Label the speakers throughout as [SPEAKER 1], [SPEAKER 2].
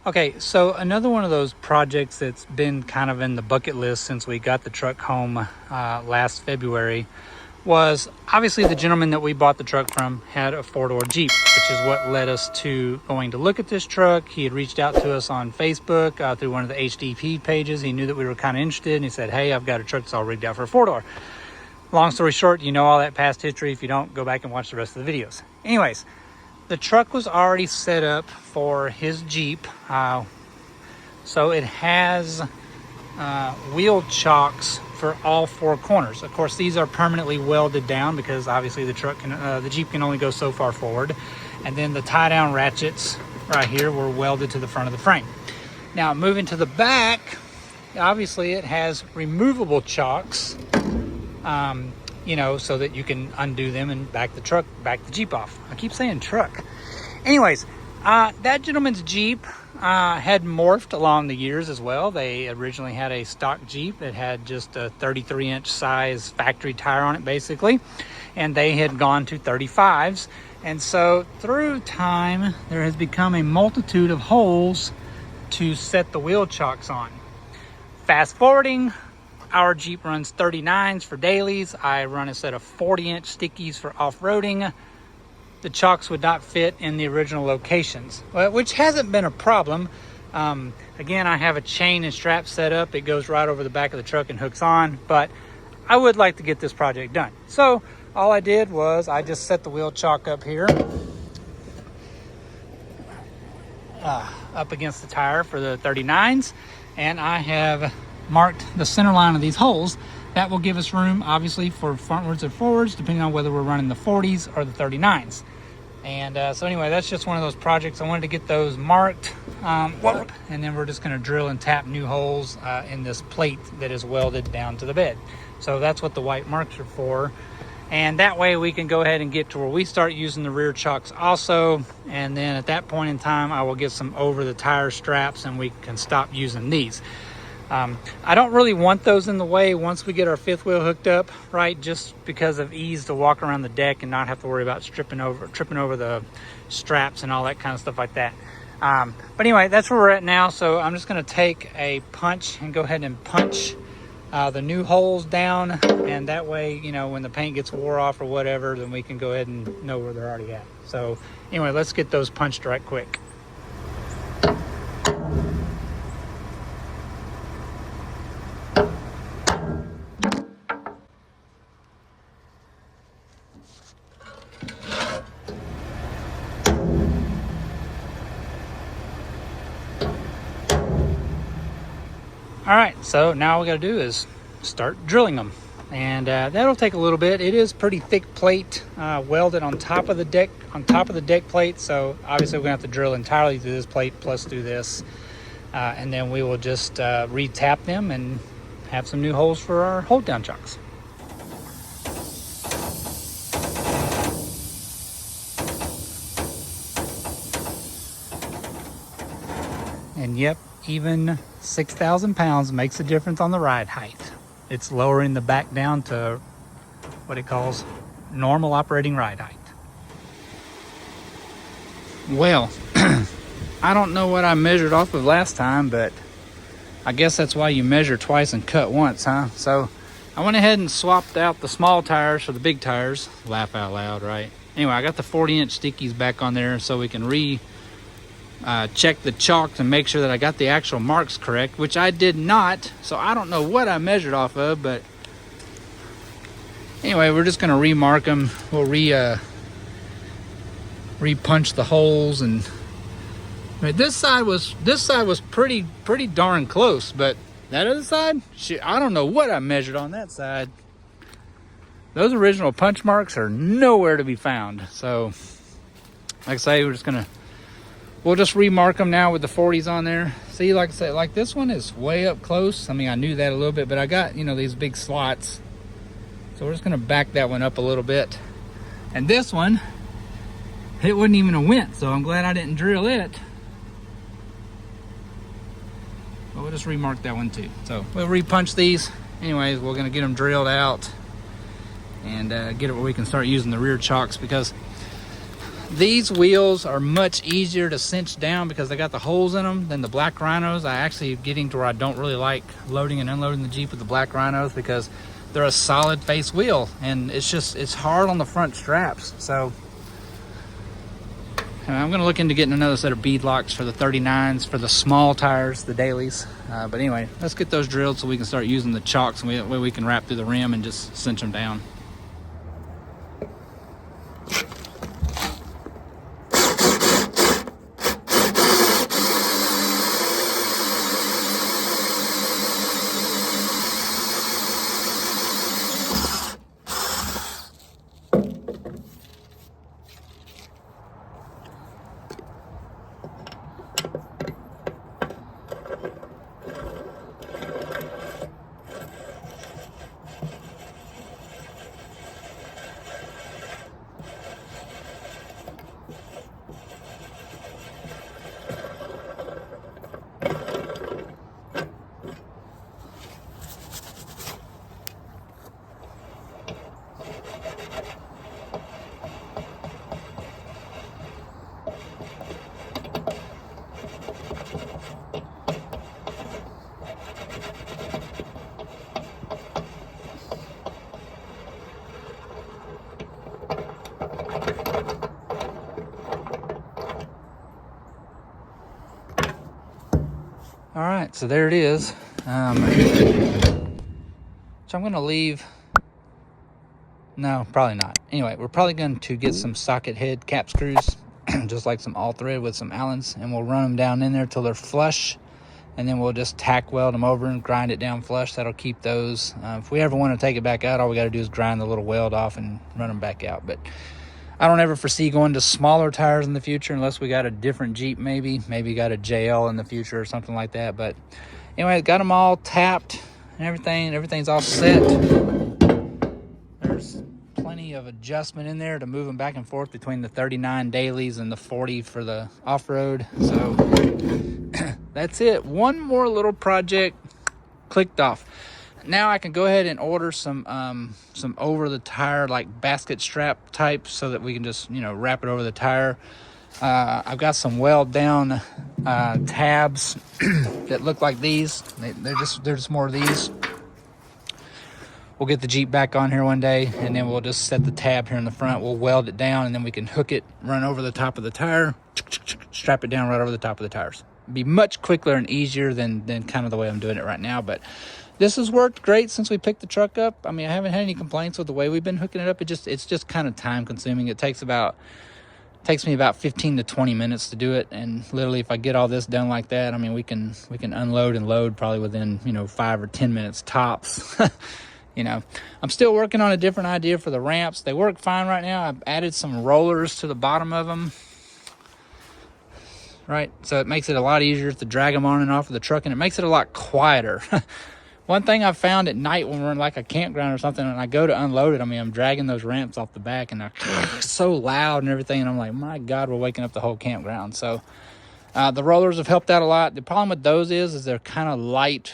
[SPEAKER 1] Okay, so another one of those projects that's been kind of in the bucket list since we got the truck home last February was obviously the gentleman that we bought the truck from had a four-door Jeep, which is what led us to going to look at this truck. He had reached out to us on Facebook through one of the HDP pages. He knew that we were kind of interested, and he said, hey, I've got a truck that's all rigged out for a four-door. Long story short, you know all that past history. If you don't, go back and watch the rest of the videos. Anyways, the truck was already set up for his Jeep. So it has wheel chocks for all four corners. Of course, these are permanently welded down because obviously the Jeep can only go so far forward. And then the tie down ratchets right here were welded to the front of the frame. Now moving to the back, obviously it has removable chocks, you know, so that you can undo them and back the Jeep off. I keep saying truck. Anyways, that gentleman's Jeep had morphed along the years as well. They originally had a stock Jeep that had just a 33-inch size factory tire on it, basically, and they had gone to 35s. And so through time, there has become a multitude of holes to set the wheel chocks on. Fast forwarding, our Jeep runs 39s for dailies. I run a set of 40-inch stickies for off-roading. The chocks would not fit in the original locations, which hasn't been a problem. Again, I have a chain and strap set up. It goes right over the back of the truck and hooks on, but I would like to get this project done. So all I did was I just set the wheel chock up here, up against the tire for the 39s, and I have marked the center line of these holes. That will give us room, obviously, for frontwards and forwards, depending on whether we're running the 40s or the 39s. And so anyway, that's just one of those projects. I wanted to get those marked, and then we're just going to drill and tap new holes in this plate that is welded down to the bed. So that's what the white marks are for. And that way we can go ahead and get to where we start using the rear chocks also. And then at that point in time, I will get some over the tire straps and we can stop using these. I don't really want those in the way once we get our fifth wheel hooked up, right? Just because of ease to walk around the deck and not have to worry about tripping over the straps and all that kind of stuff like that. But anyway, that's where we're at now. So I'm just going to take a punch and go ahead and punch the new holes down. And that way, you know, when the paint gets wore off or whatever, then we can go ahead and know where they're already at. So anyway, let's get those punched right quick. All right, so now all we got to do is start drilling them, and that'll take a little bit. It is pretty thick plate welded on top of the deck plate, so obviously we're gonna have to drill entirely through this plate plus through this, and then we will just re-tap them and have some new holes for our hold down chocks. And yep, even 6,000 pounds makes a difference on the ride height. It's lowering the back down to what it calls normal operating ride height. Well, I don't know what I measured off of last time, but I guess that's why you measure twice and cut once, huh? So I went ahead and swapped out the small tires for the big tires. Laugh out loud, right? Anyway, I got the 40-inch stickies back on there so we can check the chalk to make sure that I got the actual marks correct, which I did not, so I don't know what I measured off of, but anyway, we're just gonna remark them. We'll re-punch the holes, and I mean, this side was pretty darn close, but that other side, shit, I don't know what I measured on that side. Those original punch marks are nowhere to be found. So like I say, we'll just remark them now with the 40s on there. See, like I said, like this one is way up close. I mean, I knew that a little bit, but I got, you know, these big slots. So we're just gonna back that one up a little bit. And this one, it wouldn't even have went, so I'm glad I didn't drill it. But we'll just remark that one too. So we'll repunch these. Anyways, we're gonna get them drilled out and get it where we can start using the rear chocks, because These wheels are much easier to cinch down because they got the holes in them than the black rhinos. I actually getting to where I don't really like loading and unloading the Jeep with the black rhinos because they're a solid face wheel and it's hard on the front straps. So I'm gonna look into getting another set of bead locks for the 39s for the small tires, the dailies. But anyway, let's get those drilled so we can start using the chocks and we can wrap through the rim and just cinch them down. All right, so there it is. So I'm gonna leave. No, probably not. Anyway, we're probably going to get some socket head cap screws, just like some all thread with some Allens, and we'll run them down in there till they're flush, and then we'll just tack weld them over and grind it down flush. That'll keep those. If we ever want to take it back out, all we got to do is grind the little weld off and run them back out. But I don't ever foresee going to smaller tires in the future unless we got a different Jeep, maybe got a JL in the future or something like that. But anyway, got them all tapped and everything's all set. There's plenty of adjustment in there to move them back and forth between the 39 dailies and the 40 for the off-road. So that's it. One more little project clicked off. Now I can go ahead and order some over the tire, like basket strap type, so that we can just, you know, wrap it over the tire. I've got some weld down tabs that look like these. They're just more of these. We'll get the Jeep back on here one day, and then we'll just set the tab here in the front. We'll weld it down, and then we can hook it, run over the top of the tire, strap it down right over the top of the tires. Be much quicker and easier than kind of the way I'm doing it right now. But this has worked great since we picked the truck up. I mean, I haven't had any complaints with the way we've been hooking it up. It's just kind of time consuming. It takes me about 15 to 20 minutes to do it, and literally if I get all this done like that, I mean, we can unload and load probably within, you know, 5 or 10 minutes tops. You know, I'm still working on a different idea for the ramps. They work fine right now. I've added some rollers to the bottom of them, right? So it makes it a lot easier to drag them on and off of the truck, and it makes it a lot quieter. One thing I've found at night when we're in like a campground or something, and I go to unload it, I mean, I'm dragging those ramps off the back, and they're so loud and everything, and I'm like, my God, we're waking up the whole campground. So the rollers have helped out a lot. The problem with those is they're kind of light.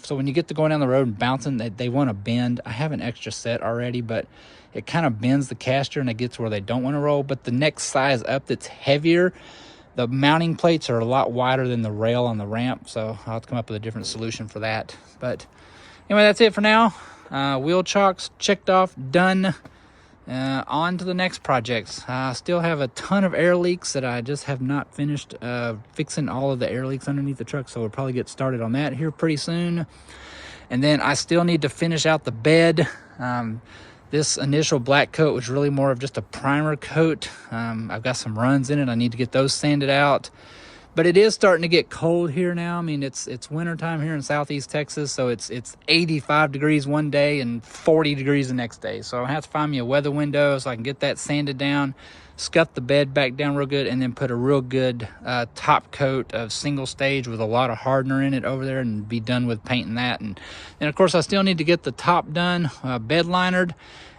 [SPEAKER 1] So when you get to going down the road and bouncing, they want to bend. I have an extra set already, but it kind of bends the caster, and it gets where they don't want to roll. But the next size up that's heavier, the mounting plates are a lot wider than the rail on the ramp, so I'll have to come up with a different solution for that. But anyway, that's it for now. Wheel chocks checked off, done. On to the next projects. I still have a ton of air leaks that I just have not finished fixing all of the air leaks underneath the truck, so we'll probably get started on that here pretty soon. And then I still need to finish out the bed. This initial black coat was really more of just a primer coat. I've got some runs in it. I need to get those sanded out. But it is starting to get cold here now. I mean, it's winter time here in Southeast Texas, so it's 85 degrees one day and 40 degrees the next day. So I have to find me a weather window so I can get that sanded down, scuff the bed back down real good, and then put a real good top coat of single stage with a lot of hardener in it over there, and be done with painting that. And of course, I still need to get the top done, bed linered.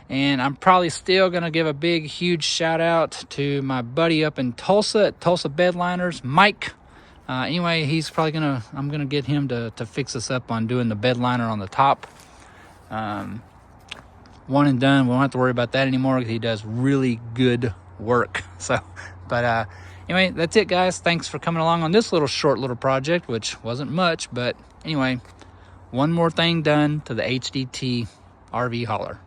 [SPEAKER 1] And I'm probably still going to give a big, huge shout out to my buddy up in Tulsa at Tulsa Bed Liners, Mike. Anyway, he's probably I'm going to get him to fix us up on doing the bed liner on the top. One and done. We don't have to worry about that anymore because he does really good work. So, but anyway, that's it, guys. Thanks for coming along on this short little project, which wasn't much, but anyway, one more thing done to the HDT RV hauler.